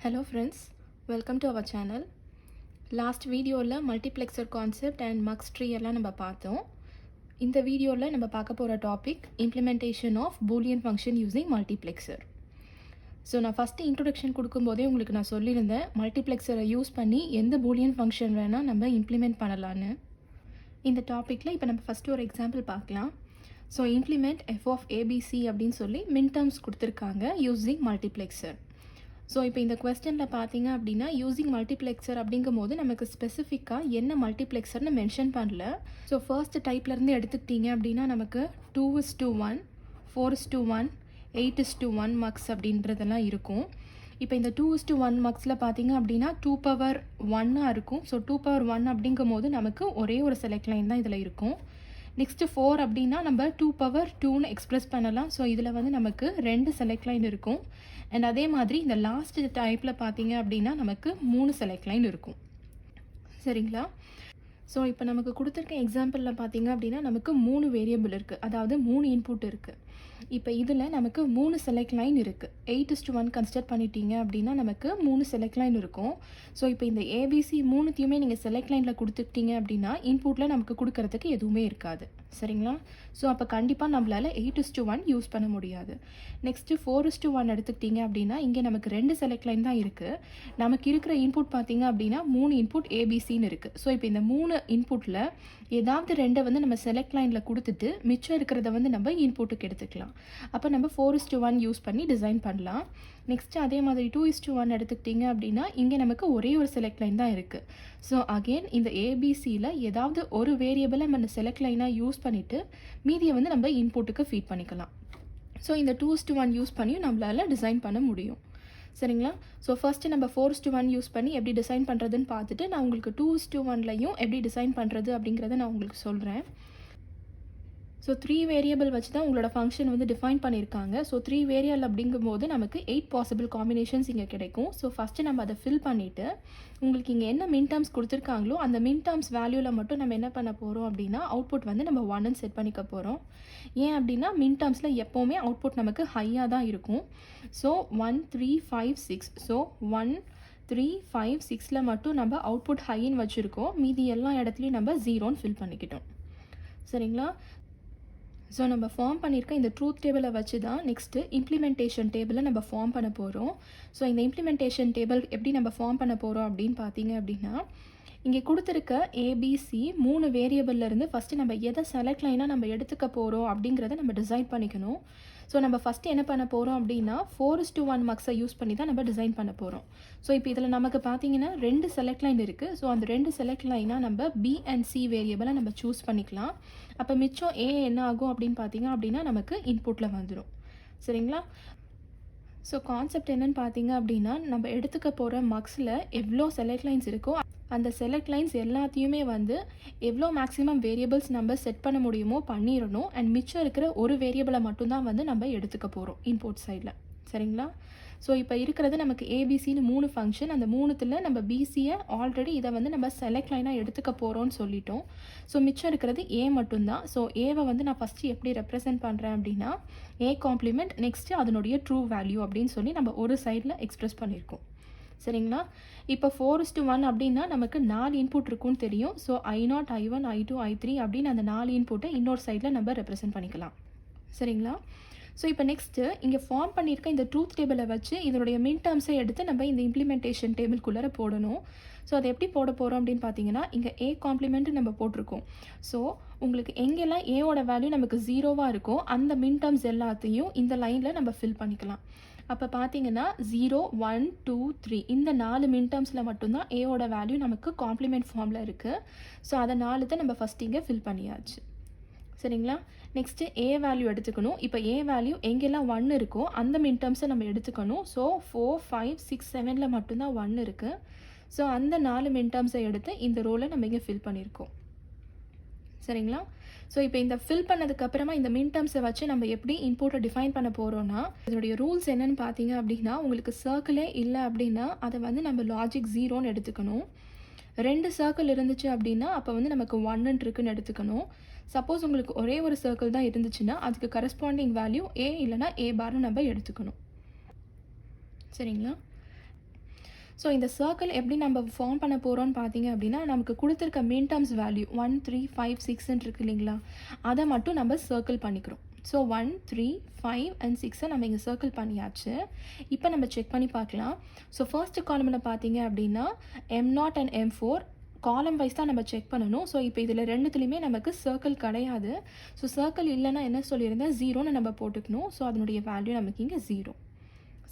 Hello friends, welcome to our channel. Last video la multiplexer concept and mux tree எல்லாம் நம்ம பார்த்தோம். இந்த வீடியோவில் நம்ம பார்க்க போகிற topic implementation of Boolean function using multiplexer. So நான் ஃபஸ்ட்டு இன்ட்ரொடக்ஷன் கொடுக்கும்போதே உங்களுக்கு நான் சொல்லியிருந்தேன் மல்டிப்ளெக்சரை யூஸ் பண்ணி எந்த Boolean function வேணால் நம்ம இம்ப்ளிமெண்ட் பண்ணலான்னு. இந்த டாப்பிக்கில் இப்போ நம்ம ஃபஸ்ட்டு ஒரு எக்ஸாம்பிள் பார்க்கலாம். So implement f of abc அப்படின்னு சொல்லி மின் டேர்ம்ஸ் கொடுத்துருக்காங்க யூஸிங் மல்டிப்ளெக்சர். ஸோ இப்போ இந்த கொஸ்டினில் பார்த்தீங்க அப்படின்னா யூஸிங் மல்டிப்ளெக்சர் அப்படிங்கும் போது நமக்கு ஸ்பெசிஃபிக்காக என்ன மல்டிப்ளெக்சர்னு மென்ஷன் பண்ணல. ஸோ ஃபர்ஸ்ட் டைப்லேருந்து எடுத்துக்கிட்டிங்க அப்படின்னா நமக்கு 2:1, 4:1, 8:1 மக்ஸ் அப்படின்றதெல்லாம் இருக்கும். இப்போ இந்த 2:1 மக்ஸில் பார்த்தீங்க அப்படின்னா 2^1 இருக்கும். ஸோ 2^1 அப்படிங்கும் போது நமக்கு ஒரே ஒரு செலக்ட் லைன் தான் இதில் இருக்கும். நெக்ஸ்ட்டு 4 அப்படின்னா நம்ம 2^2ன்னு எக்ஸ்ப்ரெஸ் பண்ணலாம். ஸோ இதில் வந்து நமக்கு 2 செலக்ட் லைன் இருக்கும். அண்ட் அதே மாதிரி இந்த லாஸ்ட் டைப்பில் பார்த்தீங்க அப்படின்னா நமக்கு 3 செலக்ட் லைன் இருக்கும். சரிங்களா? ஸோ இப்போ நமக்கு கொடுத்துருக்க எக்ஸாம்பிளில் பார்த்தீங்க அப்படின்னா நமக்கு 3 வேரியபிள் இருக்குது, அதாவது 3 இன்புட் இருக்குது. இப்போ இதில் நமக்கு 3 செலக்ட் லைன் இருக்குது. 8:1 கன்சிடர் பண்ணிட்டீங்க அப்படின்னா நமக்கு 3 செலக்ட் லைன் இருக்கும். ஸோ இப்போ இந்த ஏபிசி மூணுத்தையுமே நீங்கள் செலக்ட் லைனில் கொடுத்துக்கிட்டீங்க அப்படின்னா இன்புட்டில் நமக்கு கொடுக்கறதுக்கு எதுவுமே இருக்காது. சரிங்களா? ஸோ அப்போ கண்டிப்பாக நம்மளால் 8:1 யூஸ் பண்ண முடியாது. நெக்ஸ்ட்டு 4:1 எடுத்துக்கிட்டிங்க அப்படின்னா இங்கே நமக்கு 2 செலக்ட் லைன் தான் இருக்குது. நமக்கு இருக்கிற இன்புட் பார்த்தீங்க அப்படின்னா 3 இன்புட் ஏபிசின்னு இருக்குது. ஸோ இப்போ இந்த 3 இன்புட்டில் ஏதாவது 2 வந்து நம்ம செலக்ட் லைனில் கொடுத்துட்டு மிச்சம் இருக்கிறத வந்து நம்ம இன்புட்டுக்கு எடுத்துக்கலாம். அப்போ நம்ம 4:1 யூஸ் பண்ணி டிசைன் பண்ணலாம். நெக்ஸ்ட்டு அதே மாதிரி 2:1 எடுத்துக்கிட்டிங்க அப்படின்னா இங்கே நமக்கு ஒரே ஒரு செலக்ட் லைன் தான் இருக்குது. ஸோ அகெயின் இந்த ஏபிசியில் ஏதாவது ஒரு வேரியபிளை நம்ம செலக்ட் லைனாக யூஸ் பண்ணிவிட்டு மீதியை வந்து நம்ம இன்புட்டுக்கு ஃபீட் பண்ணிக்கலாம். ஸோ இந்த 2:1 யூஸ் பண்ணியும் நம்மளால் டிசைன் பண்ண முடியும். சரிங்களா? ஸோ ஃபஸ்ட்டு நம்ம 4:1 யூஸ் பண்ணி எப்படி டிசைன் பண்ணுறதுன்னு பார்த்துட்டு நான் உங்களுக்கு 2:1லையும் எப்படி டிசைன் பண்ணுறது அப்படிங்கிறத நான் உங்களுக்கு சொல்கிறேன். ஸோ 3 வேரியபிள் வச்சு தான் உங்களோட ஃபங்க்ஷன் வந்து டிஃபைன் பண்ணியிருக்காங்க. ஸோ 3 வேரியபிள் அப்படிங்கும்போது நமக்கு 8 பாசிபிள் காம்பினேஷன்ஸ் இங்கே கிடைக்கும். ஸோ ஃபஸ்ட்டு நம்ம அதை ஃபில் பண்ணிவிட்டு உங்களுக்கு இங்கே என்ன மின் டேர்ம்ஸ் கொடுத்துருக்காங்களோ அந்த மின் டேர்ம்ஸ் வேல்யூவில் மட்டும் நம்ம என்ன பண்ண போகிறோம் அப்படின்னா அவுட்புட் வந்து நம்ம 1ன்னு செட் பண்ணிக்க போகிறோம். ஏன் அப்படின்னா மின் டேர்ம்ஸில் எப்போவுமே அவுட்புட் நமக்கு ஹையாக தான் இருக்கும். ஸோ 1, 3, 5, 6. ஸோ 1, 3, 5, 6ல் மட்டும் நம்ம அவுட்புட் ஹைன்னு வச்சுருக்கோம். மீதி எல்லா இடத்துலையும் நம்ம 0ன்னு ஃபில் பண்ணிக்கிட்டோம். சரிங்களா? ஸோ நம்ம ஃபார்ம் பண்ணியிருக்க இந்த ட்ரூத் டேபிளை வச்சு தான் நெக்ஸ்ட்டு இம்ப்ளிமெண்டேஷன் டேபிளை நம்ம ஃபார்ம் பண்ண போகிறோம். ஸோ இந்த இம்ப்ளிமெண்டேஷன் டேபிள் எப்படி நம்ம ஃபார்ம் பண்ண போகிறோம் அப்படின்னு பார்த்தீங்க அப்படின்னா இங்கே கொடுத்துருக்க ஏபிசி 3 வேரியபிள்லேருந்து ஃபஸ்ட்டு நம்ம எதை செலக்ட் லைனாக நம்ம எடுத்துக்க போகிறோம் அப்படிங்கிறத நம்ம டிசைன் பண்ணிக்கணும். ஸோ நம்ம ஃபஸ்ட்டு என்ன பண்ண போகிறோம் அப்படின்னா 4:1 மக்ஸை யூஸ் பண்ணி தான் நம்ம டிசைன் பண்ண போகிறோம். ஸோ இப்போ இதில் நமக்கு பார்த்தீங்கன்னா 2 செலக்ட் லைன் இருக்குது. ஸோ அந்த 2 செலக்ட் லைனாக நம்ம பி அண்ட் சி வேரியபிளை நம்ம சூஸ் பண்ணிக்கலாம். அப்போ மிச்சம் ஏ என்ன ஆகும் அப்படின்னு பார்த்தீங்க அப்படின்னா நமக்கு இன்புட்டில் வந்துடும். சரிங்களா? ஸோ கான்செப்ட் என்னன்னு பார்த்தீங்க அப்படின்னா நம்ம எடுத்துக்க போகிற மக்ஸில் எவ்வளோ செலக்ட் லைன்ஸ் இருக்கோ அந்த செலக்ட் லைன்ஸ் எல்லாத்தையுமே வந்து எவ்வளோ மேக்ஸிமம் வேரியபிள்ஸ் நம்ம செட் பண்ண முடியுமோ பண்ணிடணும். அண்ட் மிச்சம் இருக்கிற ஒரு வேரியபிளை மட்டும்தான் வந்து நம்ம எடுத்துக்க போகிறோம் இன்புட் சைடில். சரிங்களா? ஸோ இப்போ இருக்கிறது நமக்கு ஏபிசின்னு 3 ஃபங்க்ஷன். அந்த 3த்தில் நம்ம பிசியை ஆல்ரெடி இதை வந்து நம்ம செலக்ட் லைனாக எடுத்துக்க போகிறோன்னு சொல்லிட்டோம். ஸோ மிச்சம் இருக்கிறது ஏ மட்டும்தான். ஸோ ஏவை வந்து நான் ஃபஸ்ட்டு எப்படி ரெப்ரசென்ட் பண்ணுறேன் அப்படின்னா ஏ காம்ப்ளிமெண்ட் நெக்ஸ்ட்டு அதனுடைய ட்ரூ வேல்யூ அப்படின்னு சொல்லி நம்ம ஒரு சைடில் எக்ஸ்ப்ரெஸ் பண்ணியிருக்கோம். சரிங்களா? இப்போ 4:1 அப்படின்னா நமக்கு 4 இன்புட் இருக்குன்னு தெரியும். So I0, I1, I2, I3 அப்படின்னு அந்த 4 இன்புட்டை இன்னொரு சைடில் நம்ம ரெப்ரசென்ட் பண்ணிக்கலாம். சரிங்களா? ஸோ இப்போ நெக்ஸ்ட்டு இங்கே ஃபார்ம் பண்ணியிருக்க இந்த ட்ரூத் டேபிளை வச்சு இதனுடைய மின் டேர்ம்ஸை எடுத்து நம்ம இந்த இம்ப்ளிமெண்டேஷன் டேபிள்குள்ளே போடணும். ஸோ அதை எப்படி போட போகிறோம் அப்படின்னு பார்த்தீங்கன்னா இங்கே ஏ காம்ப்ளிமெண்ட் நம்ம போட்டிருக்கோம். ஸோ உங்களுக்கு எங்கெல்லாம் ஏவோட வேல்யூ நமக்கு 0வாக இருக்கோ அந்த மின் டேர்ம்ஸ் எல்லாத்தையும் இந்த லைனில் நம்ம ஃபில் பண்ணிக்கலாம். அப்போ பார்த்தீங்கன்னா 0, 1, 2, 3 இந்த 4 மின் டேர்ம்ஸில் மட்டும்தான் ஏவோட வேல்யூ நமக்கு காம்ப்ளிமெண்ட் ஃபார்மில் இருக்குது. ஸோ அதை 4 நம்ம ஃபஸ்ட் இங்கே ஃபில் பண்ணியாச்சு. சரிங்களா? நெக்ஸ்ட்டு ஏ வேல்யூ எடுத்துக்கணும். இப்போ ஏ வேல்யூ எங்கெல்லாம் 1 இருக்கோ அந்த மின் டேர்ம்ஸை நம்ம எடுத்துக்கணும். ஸோ 4, 5, 6, 7ல் மட்டும்தான் 1 இருக்குது. ஸோ அந்த 4 மின் டேர்ம்ஸை எடுத்து இந்த ரோவில் நம்ம இங்கே ஃபில் பண்ணியிருக்கோம். சரிங்களா? ஸோ இப்போ இந்த ஃபில் பண்ணதுக்கப்புறமா இந்த மின் டேர்ம்ஸை வச்சு நம்ம எப்படி இன்புட்டை டிஃபைன் பண்ண போகிறோன்னா இதனுடைய ரூல்ஸ் என்னென்னு பார்த்தீங்க அப்படின்னா உங்களுக்கு சர்க்கிளே இல்லை அப்படின்னா அதை வந்து நம்ம லாஜிக் 0ன்னு எடுத்துக்கணும். 2 சர்க்கிள் இருந்துச்சு அப்படின்னா அப்போ வந்து நமக்கு 1 இருக்குன்னு எடுத்துக்கணும். சப்போஸ் உங்களுக்கு ஒரே ஒரு சர்க்கிள் தான் இருந்துச்சுன்னா அதுக்கு கரஸ்பாண்டிங் வேல்யூ ஏ இல்லைனா ஏ பார்னு நம்ம எடுத்துக்கணும். சரிங்களா? ஸோ இந்த சர்க்கிள் எப்படி நம்ம ஃபார்ம் பண்ண போகிறோம்னு பார்த்தீங்க அப்படின்னா, நமக்கு கொடுத்துருக்க மின் டேர்ம்ஸ் வேல்யூ 1, 3, 5, 6ன்னு இருக்கு இல்லைங்களா, அதை மட்டும் நம்ம சர்க்கிள் பண்ணிக்கிறோம். ஸோ 1, 3, 5 அண்ட் 6 நம்ம இங்கே சர்க்கிள் பண்ணியாச்சு. இப்போ நம்ம செக் பண்ணி பார்க்கலாம். ஸோ ஃபர்ஸ்ட் காலமில் பார்த்தீங்க அப்படின்னா M0 அண்ட் M4 காலம் வைஸ் தான் நம்ம செக் பண்ணணும். ஸோ இப்போ இதில் ரெண்டுத்துலேயுமே நமக்கு சர்க்கிள் கிடையாது. ஸோ சர்க்கிள் இல்லைன்னா என்ன சொல்லியிருந்தேன், 0ன்னு நம்ம போட்டுக்கணும். ஸோ அதனுடைய வேல்யூ நமக்கு இங்கே 0.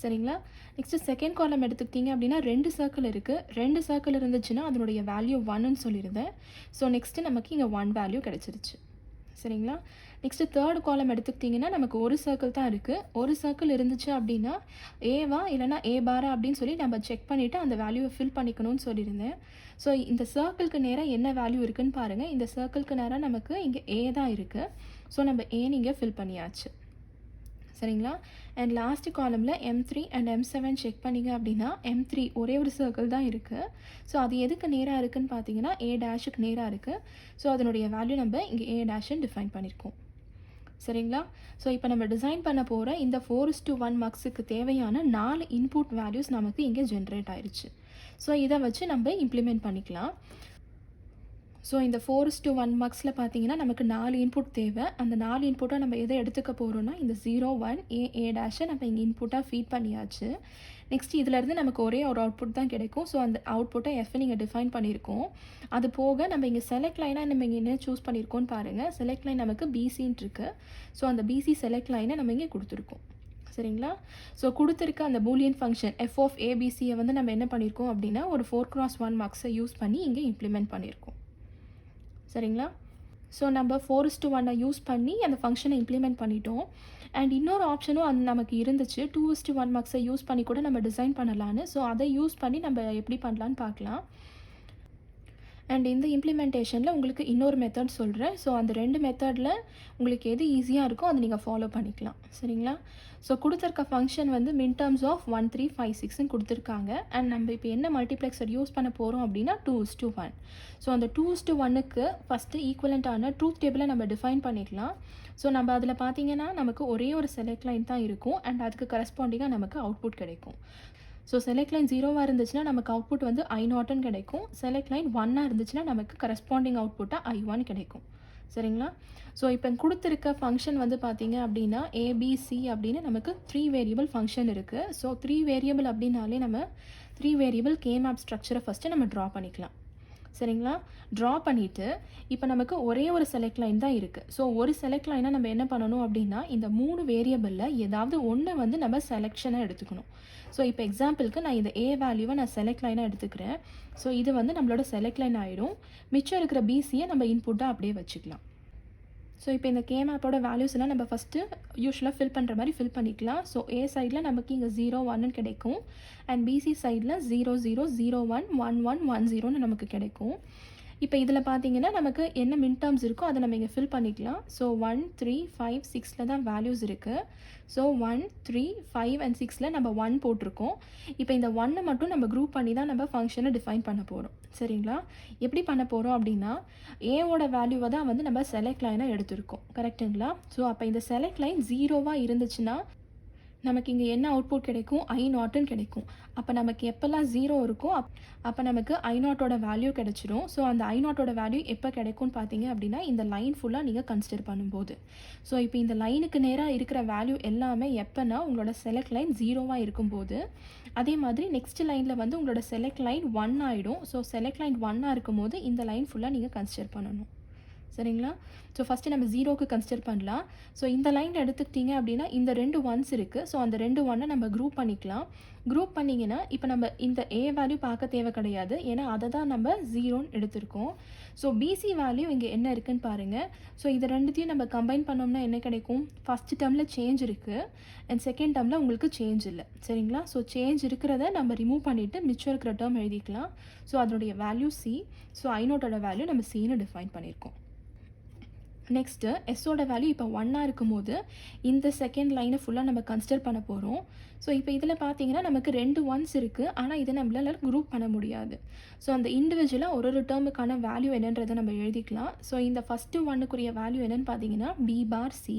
சரிங்களா? நெக்ஸ்ட்டு செகண்ட் காலம் எடுத்துக்கிட்டிங்க அப்படின்னா 2 சர்க்கிள் இருக்குது. 2 சர்க்கிள் இருந்துச்சுன்னா அதனுடைய வேல்யூ 1ன்னு சொல்லியிருந்தேன். ஸோ நெக்ஸ்ட்டு நமக்கு இங்கே 1 வேல்யூ கிடச்சிருச்சு. சரிங்களா? நெக்ஸ்ட்டு தேர்ட் காலம் எடுத்துக்கிட்டிங்கன்னா நமக்கு ஒரு சர்க்கிள் தான் இருக்குது. ஒரு சர்க்கிள் இருந்துச்சு அப்படின்னா ஏவா இல்லைனா ஏ பாரா அப்படின்னு சொல்லி நம்ம செக் பண்ணிவிட்டு அந்த வேல்யூவை ஃபில் பண்ணிக்கணும்னு சொல்லியிருந்தேன். ஸோ இந்த சர்க்கிளுக்கு நேராக என்ன வேல்யூ இருக்குதுன்னு பாருங்கள். இந்த சர்க்கிளுக்கு நேராக நமக்கு இங்கே ஏ தான் இருக்குது. ஸோ நம்ம ஏன்னு இங்கே ஃபில் பண்ணியாச்சு. சரிங்களா? அண்ட் லாஸ்ட் காலமில் M3 அண்ட் M7 செக் பண்ணிங்க அப்படின்னா M3 ஒரே ஒரு சர்க்கிள் தான் இருக்குது. ஸோ அது எதுக்கு நேராக இருக்குதுன்னு பார்த்தீங்கன்னா A டேஷுக்கு நேராக இருக்குது. ஸோ அதனுடைய வேல்யூ நம்ம இங்கே A டேஷ்ன்னு டிஃபைன் பண்ணியிருக்கோம். சரிங்களா? ஸோ இப்போ நம்ம டிசைன் பண்ண போகிற இந்த 4:1 மக்ஸுக்கு தேவையான 4 இன்புட் வேல்யூஸ் நமக்கு இங்கே ஜென்ரேட் ஆயிடுச்சு. ஸோ இதை வச்சு நம்ம இம்ப்ளிமெண்ட் பண்ணிக்கலாம். ஸோ இந்த 4:1 மக்ஸில் பார்த்தீங்கன்னா நமக்கு 4 இன்புட் தேவை. அந்த 4 இன்புட்டாக நம்ம எதை எடுத்துக்க போகிறோம்னா இந்த 0, 1, A டேஷை நம்ம இங்கே இன்புட்டாக ஃபீட் பண்ணியாச்சு. நெக்ஸ்ட் இதிலேருந்து நமக்கு ஒரே ஒரு அவுட்புட் தான் கிடைக்கும். ஸோ அந்த அவுட்புட்டை F நீங்கள் டிஃபைன் பண்ணியிருக்கோம். அது போக நம்ம இங்கே செலக்ட் லைனாக நம்ம இங்கே என்ன சூஸ் பண்ணியிருக்கோன்னு பாருங்கள். செலக்ட் லைன் நமக்கு BCன்னு இருக்குது. ஸோ அந்த BC செலக்ட் லைனை நம்ம இங்கே கொடுத்துருக்கோம். சரிங்களா? ஸோ கொடுத்துருக்க அந்த பூலியன் ஃபங்க்ஷன் f of ABCயை வந்து நம்ம என்ன பண்ணியிருக்கோம் அப்படின்னா ஒரு 4x1 மக்ஸை யூஸ் பண்ணி இங்கே இம்ப்ளிமெண்ட் பண்ணியிருக்கோம். சரிங்களா? ஸோ நம்ம 4:1 யூஸ் பண்ணி அந்த ஃபங்க்ஷனை இம்ப்ளிமெண்ட் பண்ணிட்டோம். அண்ட் இன்னொரு ஆப்ஷனும் அது நமக்கு இருந்துச்சு. 2:1 மக்ஸை யூஸ் பண்ணி கூட நம்ம டிசைன் பண்ணலான்னு. ஸோ அதை யூஸ் பண்ணி நம்ம எப்படி பண்ணலான்னு பார்க்கலாம். அண்ட் இந்த இம்ப்ளிமெண்டேஷனில் உங்களுக்கு இன்னொரு மெத்தட் சொல்கிறேன். ஸோ அந்த 2 மெத்தடில் உங்களுக்கு எது ஈஸியாக இருக்கோ அதை நீங்கள் ஃபாலோ பண்ணிக்கலாம். சரிங்களா? ஸோ கொடுத்துருக்க ஃபங்க்ஷன் வந்து மின் டேர்ம்ஸ் ஆஃப் 1, 3, 5, 6ன்னு கொடுத்துருக்காங்க. அண்ட் நம்ம இப்போ என்ன மல்டிப்ளெக்சர் யூஸ் பண்ண போகிறோம் அப்படின்னா 2:1. ஸோ அந்த 2:1க்கு ஃபஸ்ட்டு ஈக்குவலண்ட்டான ட்ரூத் டேபிளை நம்ம டிஃபைன் பண்ணிக்கலாம். ஸோ நம்ம அதில் பார்த்தீங்கன்னா நமக்கு ஒரே ஒரு செலக்ட் லைன் தான் இருக்கும். அண்ட் அதுக்கு கரஸ்பாண்டிங்காக நமக்கு அவுட்புட் கிடைக்கும். ஸோ செலக்ட் லைன் 0வாக இருந்துச்சுன்னா நமக்கு அவுட்புட் வந்து I0ன்னு கிடைக்கும். செலக்ட் லைன் 1ஆக இருந்துச்சுன்னா நமக்கு கரஸ்பாண்டிங் அவுட்புட்டாக I1 கிடைக்கும். சரிங்களா? ஸோ இப்போ கொடுத்துருக்க ஃபங்க்ஷன் வந்து பார்த்தீங்க அப்படின்னா ABC அப்படின்னு நமக்கு 3 வேரியபிள் ஃபங்க்ஷன் இருக்குது. ஸோ 3 வேரியபிள் அப்படின்னாலே நம்ம 3 வேரியபிள் K-மேப் ஸ்ட்ரக்சரை ஃபஸ்ட்டு நம்ம ட்ரா பண்ணிக்கலாம். சரிங்களா? ட்ரா பண்ணிவிட்டு இப்போ நமக்கு ஒரே ஒரு செலக்ட் லைன் தான் இருக்குது. ஸோ ஒரு செலக்ட் லைனை நம்ம என்ன பண்ணணும் அப்படின்னா இந்த 3 வேரியபிளில் ஏதாவது ஒன்று வந்து நம்ம செலெக்ஷனாக எடுத்துக்கணும். ஸோ இப்போ எக்ஸாம்பிளுக்கு நான் இந்த A வேல்யூவை நான் செலக்ட் லைனாக எடுத்துக்கிறேன். ஸோ இது வந்து நம்மளோட செலக்ட் லைன் ஆகிடும். மிச்சம் இருக்கிற BCயை நம்ம இன்புட்டாக அப்படியே வச்சுக்கலாம். ஸோ இப்போ இந்த K-மேப்போட வேல்யூஸ் எல்லாம் நம்ம ஃபஸ்ட்டு யூஸ்வலாக ஃபில் பண்ணுற மாதிரி ஃபில் பண்ணிக்கலாம். ஸோ A சைடில் நமக்கு இங்கே 0, 1ன்னு கிடைக்கும். அண்ட் BC சைடில் 0, 0, 0, 1, 1, 1, 1, 0ன்னு நமக்கு கிடைக்கும். இப்போ இதில் பார்த்தீங்கன்னா நமக்கு என்ன மின் டேர்ம்ஸ் இருக்கோ அதை நம்ம இங்கே ஃபில் பண்ணிக்கலாம். ஸோ 1, 3, 5, 6ல் தான் வேல்யூஸ் இருக்குது. ஸோ 1, 3, 5 அண்ட் 6ல் நம்ம 1 போட்டிருக்கோம். இப்போ இந்த 1 மட்டும் நம்ம குரூப் பண்ணி தான் நம்ம ஃபங்க்ஷனை டிஃபைன் பண்ண போகிறோம். சரிங்களா? எப்படி பண்ண போகிறோம் அப்படின்னா ஏவோட வேல்யூவை தான் வந்து நம்ம செலக்ட் லைனாக எடுத்திருக்கோம். கரெக்டுங்களா? ஸோ அப்போ இந்த செலக்ட் லைன் 0வாக இருந்துச்சுன்னா நமக்கு இங்கே என்ன அவுட்புட் கிடைக்கும், I0ன்னு கிடைக்கும். அப்போ நமக்கு எப்போல்லாம் 0 இருக்கோ அப்போ நமக்கு I0ஓட வேல்யூ கிடைச்சிடும். ஸோ அந்த I0ஓட வேல்யூ எப்போ கிடைக்கும்னு பார்த்தீங்க அப்படின்னா இந்த லைன் ஃபுல்லாக நீங்கள் கன்சிடர் பண்ணும்போது. ஸோ இப்போ இந்த லைனுக்கு நேராக இருக்கிற வேல்யூ எல்லாமே எப்போனா உங்களோட செலக்ட் லைன் 0வாக இருக்கும்போது. அதே மாதிரி நெக்ஸ்ட் லைனில் வந்து உங்களோட செலக்ட் லைன் 1 ஆகிடும். ஸோ செலக்ட் லைன் 1ஆக இருக்கும்போது இந்த லைன் ஃபுல்லாக நீங்கள் கன்சிடர் பண்ணணும். சரிங்களா? ஸோ ஃபஸ்ட்டு நம்ம 0க்கு கன்சிடர் பண்ணலாம். ஸோ இந்த லைனில் எடுத்துக்கிட்டிங்க அப்படின்னா இந்த 2 1s இருக்குது. ஸோ அந்த 2 1 நம்ம குரூப் பண்ணிக்கலாம். குரூப் பண்ணிங்கன்னா இப்போ நம்ம இந்த A வேல்யூ பார்க்க தேவை கிடையாது. ஏன்னா அதை தான் நம்ம 0ன்னு எடுத்திருக்கோம். ஸோ BC வேல்யூ இங்கே என்ன இருக்குதுன்னு பாருங்கள். ஸோ இது ரெண்டுத்தையும் நம்ம கம்பைன் பண்ணோம்னா என்ன கிடைக்கும், ஃபஸ்ட்டு டேர்மில் சேஞ்ச் இருக்குது அண்ட் செகண்ட் டேர்மில் உங்களுக்கு சேஞ்ச் இல்லை. சரிங்களா? ஸோ சேஞ்ச் இருக்கிறத நம்ம ரிமூவ் பண்ணிவிட்டு மிச்சம் இருக்கிற டேர்ம் எழுதிக்கலாம். ஸோ அதனுடைய வேல்யூ C. ஸோ I0ஓட வேல்யூ நம்ம Cன்னு டிஃபைன் பண்ணியிருக்கோம். நெக்ஸ்ட்டு எஸ்ஸோட வேல்யூ இப்போ 1ஆக இருக்கும்போது இந்த செகண்ட் லைனை ஃபுல்லாக நம்ம கன்சிடர் பண்ண போகிறோம். ஸோ இப்போ இதில் பார்த்தீங்கன்னா நமக்கு 2 1s இருக்குது. ஆனால் இதை நம்மளால் குரூப் பண்ண முடியாது. ஸோ அந்த இண்டிவிஜுவலாக ஒரு டேர்முக்கான வேல்யூ என்னன்றதை நம்ம எழுதிக்கலாம். ஸோ இந்த ஃபஸ்ட்டு 1க்குரிய வேல்யூ என்னென்னு பார்த்தீங்கன்னா B⁻C.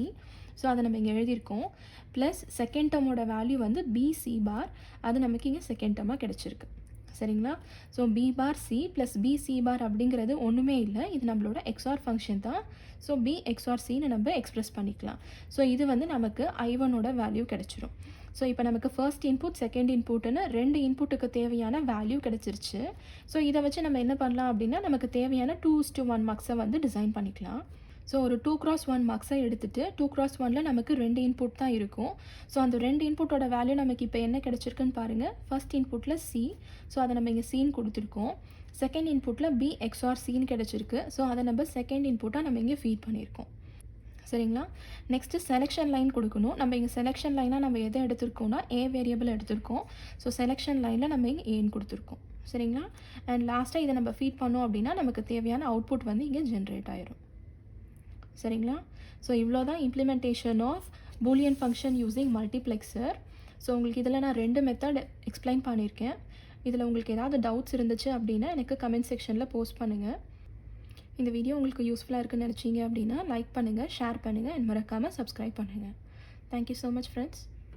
ஸோ அதை நம்ம இங்கே எழுதியிருக்கோம். ப்ளஸ் செகண்ட் டேர்மோட வேல்யூ வந்து BC⁻. அது நமக்கு இங்கே செகண்ட் டேர்மாக கிடச்சிருக்கு. சரிங்களா? So B bar C plus B C bar அப்படிங்கிறது ஒன்றுமே இல்லை, இது நம்மளோட எக்ஸ்ஆர் ஃபங்க்ஷன் தான். ஸோ பி எக்ஸ்ஆர் சின்னு நம்ம எக்ஸ்ப்ரெஸ் பண்ணிக்கலாம். ஸோ இது வந்து நமக்கு I1ஓட வேல்யூ கிடச்சிரும். ஸோ இப்போ நமக்கு ஃபர்ஸ்ட் இன்புட் செகண்ட் இன்புட்டுன்னு 2 இன்புட்டுக்கு தேவையான வேல்யூ கிடச்சிருச்சு. ஸோ இதை வச்சு நம்ம என்ன பண்ணலாம் அப்படின்னா, நமக்கு தேவையான 2:1 மார்க்ஸை வந்து டிசைன் பண்ணிக்கலாம். ஸோ ஒரு 2x1 மார்க்ஸை எடுத்துகிட்டு 2x1ல் நமக்கு 2 இன்புட் தான் இருக்கும். ஸோ அந்த 2 இன்புட்டோட வேல்யூ நமக்கு இப்போ என்ன கிடச்சிருக்குன்னு பாருங்கள். ஃபர்ஸ்ட் இன்புட்டில் சி, ஸோ அதை நம்ம இங்கே சீன் கொடுத்துருக்கோம். செகண்ட் இன்புட்டில் பி எக்ஸ்ஆர் சின்னு கிடச்சிருக்கு. ஸோ அதை நம்ம செகண்ட் இன்புட்டாக நம்ம இங்கே ஃபீட் பண்ணியிருக்கோம். சரிங்களா? நெக்ஸ்ட்டு செலெக்ஷன் லைன் கொடுக்கணும். நம்ம இங்கே செலெக்ஷன் லைனாக நம்ம எதை எடுத்திருக்கோம்னா ஏ வேரியபிள் எடுத்திருக்கோம். ஸோ செலெக்ஷன் லைனில் நம்ம இங்கே ஏன்னு கொடுத்துருக்கோம். சரிங்களா? அண்ட் லாஸ்ட்டாக இதை நம்ம ஃபீட் பண்ணோம் அப்படின்னா நமக்கு தேவையான அவுட்புட் வந்து இங்கே ஜென்ரேட் ஆயிரும். சரிங்களா? ஸோ இவ்வளோ தான் implementation of Boolean function using multiplexer. So உங்களுக்கு இதில் நான் 2 மெத்தட் எக்ஸ்பிளைன் பண்ணியிருக்கேன். இதில் உங்களுக்கு ஏதாவது டவுட்ஸ் இருந்துச்சு அப்படின்னா எனக்கு கமெண்ட் செக்ஷனில் போஸ்ட் பண்ணுங்கள். இந்த வீடியோ உங்களுக்கு யூஸ்ஃபுல்லாக இருக்குன்னு நினச்சிங்க அப்படின்னா லைக் பண்ணுங்கள், ஷேர் பண்ணுங்கள், அண்ட் மறக்காமல் சப்ஸ்கிரைப் பண்ணுங்கள். Thank you so much friends.